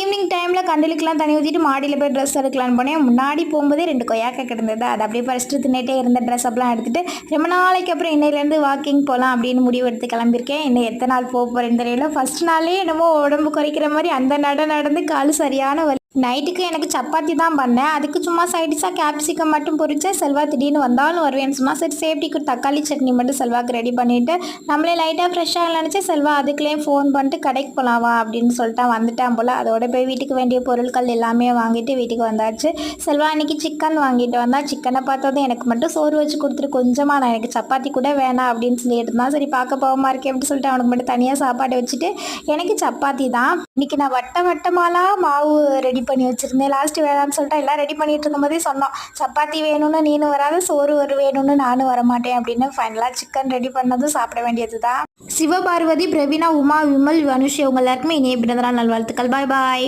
Evening டைமில் கண்டலுக்கெலாம் தண்ணி ஊற்றிட்டு மாடியில் போய் ட்ரெஸ் எடுக்கலான்னு போனேன். முன்னாடி போகும்போதே 2 கொய்யாக்காய் கிடந்தது. அதை அப்படியே பறிச்சுட்டு தின்னுட்டே இருந்த ட்ரெஸ் அப்பெல்லாம் எடுத்துகிட்டு ரொம்ப நாளைக்கு அப்புறம் இன்னையிலேருந்து வாக்கிங் போகலாம் அப்படின்னு முடிவு எடுத்து கிளம்பியிருக்கேன். இன்னும் எத்தனை நாள் போக போகிறேன்னு தெரியல. ஃபஸ்ட் நாளே என்னமோ உடம்பு குறைக்கிற மாதிரி அந்த நடந்து கால் சரியான வலி. நைட்டுக்கு எனக்கு சப்பாத்தி தான் பண்ணேன். அதுக்கு சும்மா சைடிஷாக கேப்சிகம் மட்டும் பொரிச்சேன். செல்வா திடீர்னு வந்தாலும் வருவேன்னு சும்மா சரி சேஃப்டிக்கு தக்காளி சட்னி மட்டும் செல்வாக்கு ரெடி பண்ணிவிட்டு நம்மளே லைட்டாக ஃப்ரெஷ்ஷாக நினச்சேன். செல்வா அதுக்குள்ளேயும் ஃபோன் பண்ணிட்டு கடைக்கு போகலாம் வா அப்படின்னு சொல்லிட்டு வந்துட்டான் போல். அதோட போய் வீட்டுக்கு வேண்டிய பொருட்கள் எல்லாமே வாங்கிட்டு வீட்டுக்கு வந்தாச்சு. செல்வா அன்றைக்கி சிக்கன் வாங்கிட்டு வந்தான். சிக்கனை பார்த்ததும் எனக்கு மட்டும் சோறு வச்சு கொடுத்துட்டு கொஞ்சமாக நான் எனக்கு சப்பாத்தி கூட வேணாம் அப்படின்னு சொல்லிட்டு இருந்தான். சரி பார்க்க போகமா இருக்கேன் அப்படின்னு சொல்லிட்டு அவனுக்கு மட்டும் தனியாக சாப்பாடு வச்சுட்டு எனக்கு சப்பாத்தி தான். இன்றைக்கி நான் வட்டமாலாம் மாவு ரெடி பண்ணி வச்சுருந்தேன். லாஸ்ட்டு வேணான்னு சொல்லிட்டு எல்லாம் ரெடி பண்ணிகிட்டு இருக்கும்போதே சொன்னோம் சப்பாத்தி வேணும்னு நீனும் வராது, சோறு வேணும்னு நானும் வரமாட்டேன் அப்படின்னு. ஃபைனலாக சிக்கன் ரெடி பண்ணதும் சாப்பிட வேண்டியது தான். சிவபார்வதி, பிரவீனா, உமா, விமல், வனுஷ் இவங்க எல்லாருக்குமே இனிய பிறந்தநாள் நல்வாழ்த்துக்கள். பாய் பாய்.